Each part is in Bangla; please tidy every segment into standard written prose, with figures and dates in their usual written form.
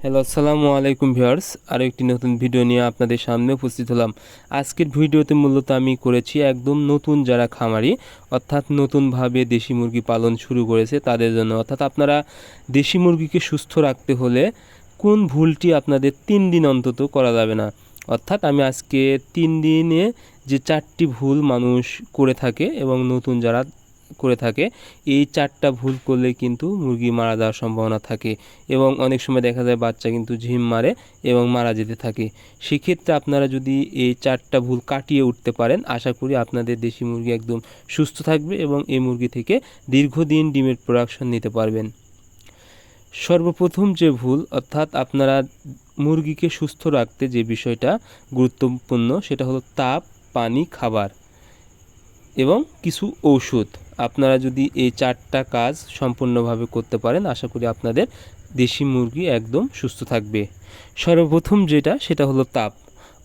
হ্যালো, আসসালামু আলাইকুম ভিউয়ার্স। আরও একটি নতুন ভিডিও নিয়ে আপনাদের সামনে উপস্থিত হলাম। আজকের ভিডিওতে মূলত আমি করেছি একদম নতুন যারা খামারি, অর্থাৎ নতুনভাবে দেশি মুরগি পালন শুরু করেছে তাদের জন্য। অর্থাৎ আপনারা দেশি মুরগিকে সুস্থ রাখতে হলে কোন ভুলটি আপনাদের 3 দিন অন্তত করা যাবে না। অর্থাৎ আমি আজকে 3 দিনে যে 4টি ভুল মানুষ করে থাকে এবং নতুন যারা করে থাকে, এই 4টা ভুল করলে কিন্তু মুরগি মারা যাওয়ার সম্ভাবনা থাকে এবং অনেক সময় দেখা যায় বাচ্চা কিন্তু ঝিম মারে এবং মারা যেতে থাকে। সেক্ষেত্রে আপনারা যদি এই 4টা ভুল কাটিয়ে উঠতে পারেন, আশা করি আপনাদের দেশি মুরগি একদম সুস্থ থাকবে এবং এই মুরগি থেকে দীর্ঘদিন ডিমের প্রোডাকশন নিতে পারবেন। সর্বপ্রথম যে ভুল, অর্থাৎ আপনারা মুরগিকে সুস্থ রাখতে যে বিষয়টা গুরুত্বপূর্ণ সেটা হলো তাপ, পানি, খাবার এবং কিছু ঔষধ। আপনারা যদি এই 4টা কাজ সম্পূর্ণভাবে করতে পারেন, আশা করি আপনাদের দেশি মুরগি একদম সুস্থ থাকবে। সর্বপ্রথম যেটা সেটা হলো তাপ,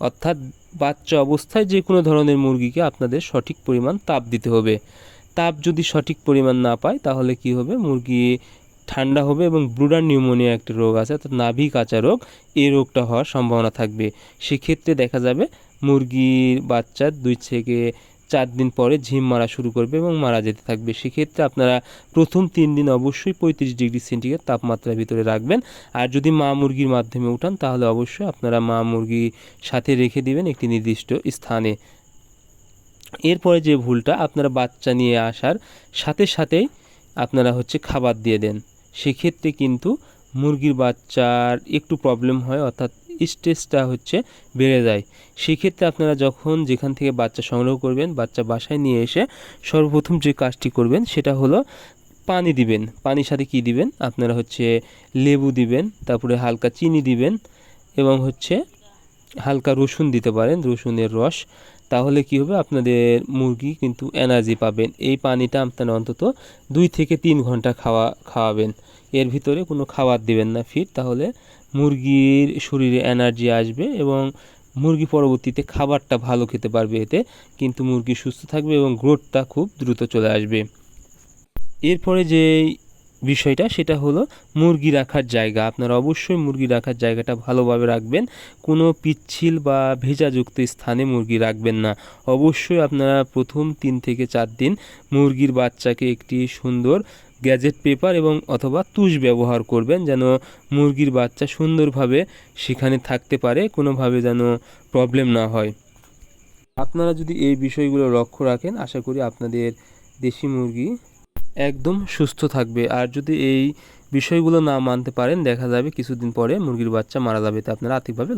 অর্থাৎ বাচ্চা অবস্থায় যে কোনো ধরনের মুরগিকে আপনাদের সঠিক পরিমাণ তাপ দিতে হবে। তাপ যদি সঠিক পরিমাণ না পায় তাহলে কি হবে, মুরগি ঠান্ডা হবে এবং ব্রুডার নিউমোনিয়া একটা রোগ আছে, অর্থাৎ নাভি কাঁচা রোগ, এই রোগটা হওয়ার সম্ভাবনা থাকবে। সেক্ষেত্রে দেখা যাবে মুরগির বাচ্চা 2 থেকে 4 দিন পরে ঝিম মারা শুরু করবে এবং মারা যেতে থাকবে। সেক্ষেত্রে আপনারা প্রথম 3 দিন অবশ্যই 35 ডিগ্রি সেন্টিগ্রেড তাপমাত্রার ভিতরে রাখবেন। আর যদি মা মুরগির মাধ্যমে উঠান তাহলে অবশ্যই আপনারা মা মুরগির সাথে রেখে দিবেন একটি নির্দিষ্ট স্থানে। এরপরে যে ভুলটা, আপনারা বাচ্চা নিয়ে আসার সাথে সাথেই আপনারা খাবার দিয়ে দেন। সেক্ষেত্রে কিন্তু মুরগির বাচ্চার একটু প্রবলেম হয়, অর্থাৎ স্ট্রেসটা বেড়ে যায়। সেক্ষেত্রে আপনারা যখন যেখান থেকে বাচ্চা সংগ্রহ করবেন, বাচ্চা বাসায় নিয়ে এসে সর্বপ্রথম যে কাজটি করবেন সেটা হলো পানি দিবেন। পানির সাথে কি দিবেন, আপনারা লেবু দিবেন, তারপরে হালকা চিনি দিবেন এবং হালকা রসুন দিতে পারেন, রসুনের রস। তাহলে কি হবে, আপনাদের মুরগি কিন্তু এনার্জি পাবেন। এই পানিটা আপনারা অন্তত 2 থেকে 3 ঘন্টা খাওয়াবেন। এর ভিতরে কোনো খাবার দিবেন না ফিড, তাহলে মুরগির শরীরে এনার্জি আসবে এবং মুরগি পরবর্তীতে খাবারটা ভালো খেতে পারবে। এতে কিন্তু মুরগি সুস্থ থাকবে এবং গ্রোথটা খুব দ্রুত চলে আসবে। এরপরে যে বিষয়টা সেটা হলো মুরগি রাখার জায়গা। আপনারা অবশ্যই মুরগি রাখার জায়গাটা ভালোভাবে রাখবেন। কোনো পিচ্ছিল বা ভেজাযুক্ত স্থানে মুরগি রাখবেন না। অবশ্যই আপনারা প্রথম 3 থেকে 4 দিন মুরগির বাচ্চাকে একটি সুন্দর গ্যাজেট পেপার এবং অথবা তুষ ব্যবহার করবেন, যেন মুরগির বাচ্চা সুন্দরভাবে সেখানে থাকতে পারে, কোনোভাবে যেন প্রবলেম না হয়। আপনারা যদি এই বিষয়গুলো লক্ষ্য রাখেন, আশা করি আপনাদের দেশি মুরগি একদম সুস্থ থাকবে। আর যদি এই বিষয়গুলো না মানতে পারেন, দেখা যাবে কিছুদিন পরে মুরগির বাচ্চা মারা যাবে। তা আপনারা আর্থিকভাবে